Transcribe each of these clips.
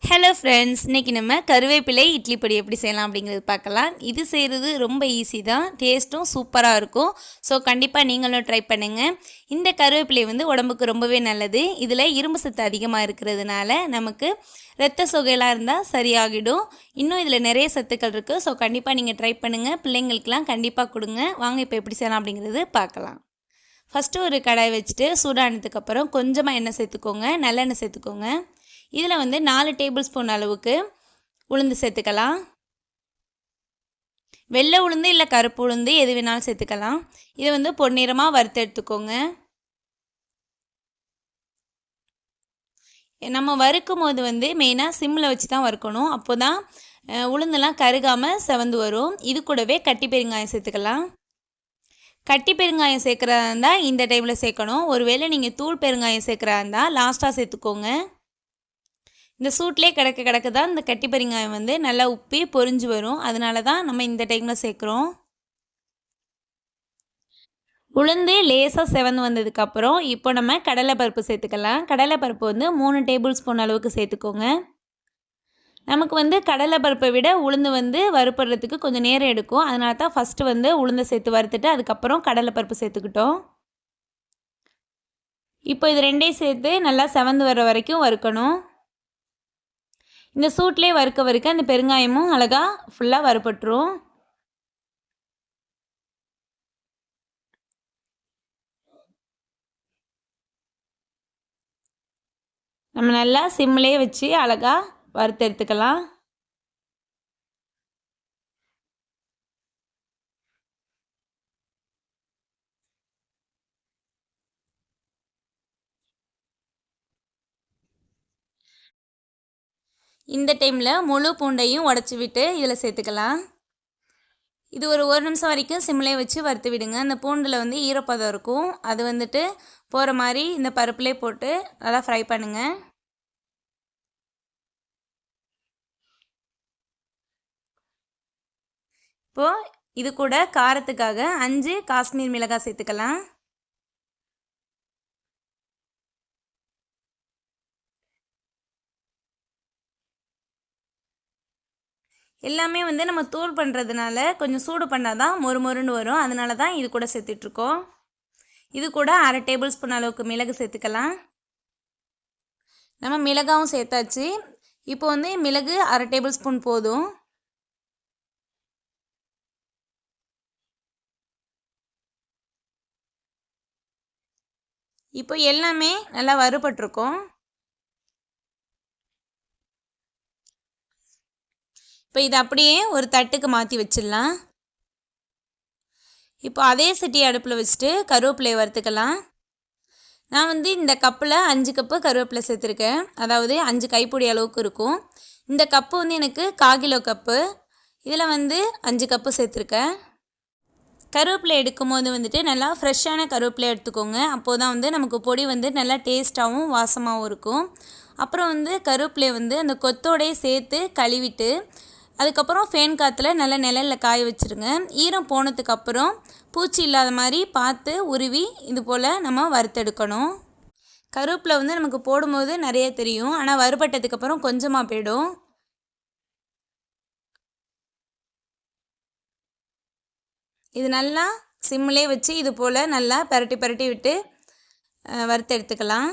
Hello friends, இன்றைக்கி நம்ம கருவேப்பிலை இட்லி பொடி எப்படி செய்யலாம் அப்படிங்கிறது பார்க்கலாம். இது செய்கிறது ரொம்ப ஈஸி தான், டேஸ்ட்டும் சூப்பராக இருக்கும். ஸோ கண்டிப்பாக நீங்களும் ட்ரை பண்ணுங்கள். இந்த கருவேப்பிலை உடம்புக்கு ரொம்பவே நல்லது. இதில் இரும்பு சத்து அதிகமாக இருக்கிறதுனால நமக்கு இரத்த சோகையெல்லாம் இருந்தால் சரியாகிடும். இன்னும் இதில் நிறைய சத்துக்கள் இருக்குது. ஸோ கண்டிப்பாக நீங்கள் ட்ரை பண்ணுங்கள். பிள்ளைங்களுக்கெலாம் கண்டிப்பாக கொடுங்க. வாங்க இப்போ எப்படி செய்யலாம் அப்படிங்கிறது பார்க்கலாம். ஃபஸ்ட்டு ஒரு கடாய் வச்சுட்டு சூடானதுக்கப்புறம் கொஞ்சமாக எண்ணெய் சேர்த்துக்கோங்க, நல்லெண்ணெய் சேர்த்துக்கோங்க. இதில் 4 டேபிள் ஸ்பூன் அளவுக்கு உளுந்து சேர்த்துக்கலாம். வெள்ளை உளுந்து இல்லை கருப்பு உளுந்து எது வேணாலும் சேர்த்துக்கலாம். இதை பொன்னிறமாக வறுத்து எடுத்துக்கோங்க. நம்ம வறுக்கும் போது மெயினாக சிம்மில் வச்சு தான் வறுக்கணும். அப்போ தான் உளுந்தெல்லாம் கருகாமல் செவந்து வரும். இது கூடவே கட்டி பெருங்காயம் சேர்த்துக்கலாம். கட்டி பெருங்காயம் சேர்க்குறதா இருந்தால் இந்த டைமில் சேர்க்கணும். ஒருவேளை நீங்கள் தூள் பெருங்காயம் சேர்க்குறதா இருந்தால் லாஸ்ட்டாக சேர்த்துக்கோங்க. இந்த சூட்லேயே கிடக்க தான் இந்த கட்டி பெருங்காயம் நல்லா உப்பி பொரிஞ்சு வரும். அதனால தான் நம்ம இந்த டைமில் சேர்க்குறோம். உளுந்து லேசாக செவந்து வந்ததுக்கப்புறம் இப்போ நம்ம கடலைப்பருப்பு சேர்த்துக்கலாம். கடலைப்பருப்பு 3 டேபிள் ஸ்பூன் அளவுக்கு சேர்த்துக்கோங்க. நமக்கு கடலைப்பருப்பை விட உளுந்து வறுப்படுறதுக்கு கொஞ்சம் நேரம் எடுக்கும். அதனால தான் ஃபஸ்ட்டு உளுந்தை சேர்த்து வறுத்துட்டு அதுக்கப்புறம் கடலைப்பருப்பு சேர்த்துக்கிட்டோம். இப்போ இது ரெண்டையும் சேர்த்து நல்லா செவந்து வர வரைக்கும் வறுக்கணும். இந்த சூட்லேயே வறுக்க அந்த பெருங்காயமும் அழகாக ஃபுல்லாக வறுபட்டுரும். நம்ம நல்லா சிம்லேயே வச்சு அழகாக வறுத்து எடுத்துக்கலாம். இந்த டைமில் முழு பூண்டையும் உடச்சி விட்டு இதில் சேர்த்துக்கலாம். இது ஒரு நிமிஷம் வரைக்கும் சிம்லேயே வச்சு வறுத்து விடுங்க. அந்த பூண்டில் ஈரப்பதம் இருக்கும். அது போகிற மாதிரி இந்த பருப்புலேயே போட்டு நல்லா ஃப்ரை பண்ணுங்கள். இப்போது இது கூட காரத்துக்காக 5 காஷ்மீர் மிளகாய் சேர்த்துக்கலாம். எல்லாமே நம்ம தூள் பண்ணுறதுனால கொஞ்சம் சூடு பண்ணால் தான் மொறுன்னு வரும். அதனால தான் இது கூட சேர்த்துட்ருக்கோம். இது கூட 1/2 டேபிள் ஸ்பூன் அளவுக்கு மிளகு சேர்த்துக்கலாம். நம்ம மிளகாவும் சேர்த்தாச்சு. இப்போ மிளகு 1/2 டேபிள் ஸ்பூன் போதும். இப்போ எல்லாமே நல்லா வறுபட்டிருக்கும். இப்போ இதை அப்படியே ஒரு தட்டுக்கு மாற்றி வச்சிடலாம். இப்போ அதே சட்டி அடுப்பில் வச்சுட்டு கருவேப்பிலையை வறுத்துக்கலாம். நான் இந்த கப்பில் 5 கப்பு கருவேப்பிலை சேர்த்துருக்கேன். அதாவது 5 கைப்பிடி அளவுக்கு இருக்கும். இந்த கப்பு எனக்கு 1/4 கிலோ கப்பு. இதில் 5 கப்பு சேர்த்துருக்கேன். கருவேப்பிலை எடுக்கும் போது நல்லா ஃப்ரெஷ்ஷான கருவேப்பிலை எடுத்துக்கோங்க. அப்போது தான் நமக்கு பொடி நல்லா டேஸ்ட்டாகவும் வாசமாகவும் இருக்கும். அப்புறம் கருவேப்பிலையை அந்த கொத்தோடையே சேர்த்து கழுவிட்டு அதுக்கப்புறம் ஃபேன் காற்றுல நல்லா நிழலில் காய வச்சுருங்க. ஈரம் போனதுக்கப்புறம் பூச்சி இல்லாத மாதிரி பார்த்து உருவி இது போல் நம்ம வறுத்தெடுக்கணும். கருவேப்பிலை நமக்கு போடும்போது நிறைய தெரியும், ஆனால் வறுபட்டதுக்கப்புறம் கொஞ்சமாக போயிடும். இது நல்லா சிம்மிலே வச்சு இது போல் நல்லா பரட்டி விட்டு வறுத்து எடுத்துக்கலாம்.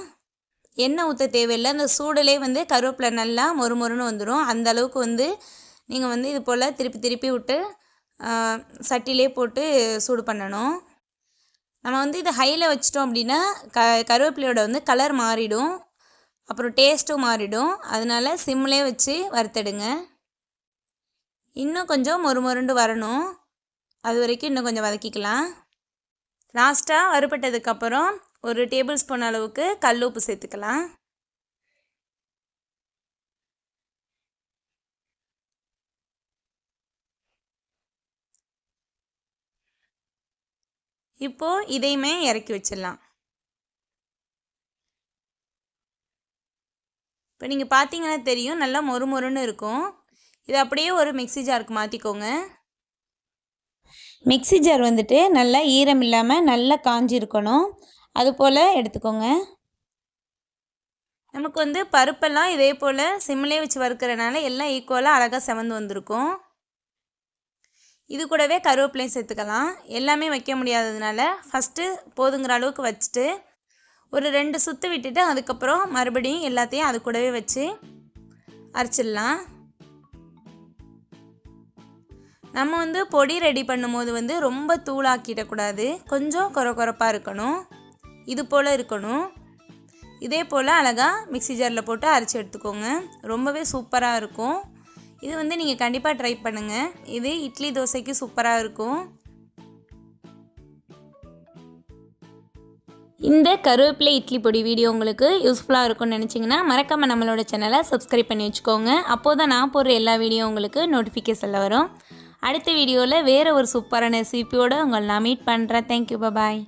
எண்ணெய் ஊற்ற தேவையில்லை. அந்த சூடிலே கருவேப்பிலை நல்லா மொறுன்னு வந்துடும். அந்த அளவுக்கு நீங்கள் இது போல் திருப்பி விட்டு சட்டிலே போட்டு சூடு பண்ணணும். நம்ம இதை ஹையில் வச்சிட்டோம் அப்படின்னா கருவேப்பிலையோட கலர் மாறிடும், அப்புறம் டேஸ்ட்டும் மாறிடும். அதனால சிம்மிலே வச்சு வறுத்தெடுங்க. இன்னும் கொஞ்சம் மொறுன்னு வரணும். அது வரைக்கும் இன்னும் கொஞ்சம் வதக்கிக்கலாம். லாஸ்ட்டாக வறுபட்டதுக்கப்புறம் ஒரு டேபிள் ஸ்பூன் அளவுக்கு கல் உப்பு சேர்த்துக்கலாம். இப்போது இதையுமே இறக்கி வச்சிடலாம். இப்போ நீங்கள் பார்த்தீங்கன்னா தெரியும், நல்லா மொறுன்னு இருக்கும். இது அப்படியே ஒரு மிக்ஸி ஜாருக்கு மாற்றிக்கோங்க. மிக்ஸி ஜார் நல்லா ஈரம் இல்லாமல் நல்லா காஞ்சி இருக்கணும். அது போல் எடுத்துக்கோங்க. நமக்கு வந்து பருப்பெல்லாம் இதே போல் சிம்மிலே வச்சு வறுக்கிறனால எல்லாம் ஈக்குவலாக அழகாக செவந்து வந்திருக்கும். இது கூடவே கருவேப்பிலையும் சேர்த்துக்கலாம். எல்லாமே வைக்க முடியாததுனால ஃபஸ்ட்டு போதுங்கிற அளவுக்கு வச்சுட்டு ஒரு 2 சுற்று விட்டுட்டு அதுக்கப்புறம் மறுபடியும் எல்லாத்தையும் அது கூடவே வச்சு அரைச்சிடலாம். நம்ம வந்து பொடி ரெடி பண்ணும்போது வந்து ரொம்ப தூளாக்கிடக்கூடாது, கொஞ்சம் கொரப்பாக இருக்கணும். இது போல் இருக்கணும். இதே போல் அழகாக மிக்ஸி ஜாரில் போட்டு அரைச்சி எடுத்துக்கோங்க. ரொம்பவே சூப்பராக இருக்கும். இது வந்து நீங்கள் கண்டிப்பாக ட்ரை பண்ணுங்கள். இது இட்லி தோசைக்கு சூப்பராக இருக்கும். இந்த கருவேப்பிலை இட்லி பொடி வீடியோ உங்களுக்கு யூஸ்ஃபுல்லாக இருக்கும்னு நினச்சிங்கன்னா மறக்காமல் நம்மளோட சேனலை சப்ஸ்கிரைப் பண்ணி வச்சுக்கோங்க. அப்போது தான் நான் போடுற எல்லா வீடியோ உங்களுக்கு நோட்டிஃபிகேஷனில் வரும். அடுத்த வீடியோவில் வேறு ஒரு சூப்பரான ரெசிபியோடு உங்களை நான் மீட் பண்ணுறேன். தேங்க்யூ, பாய்.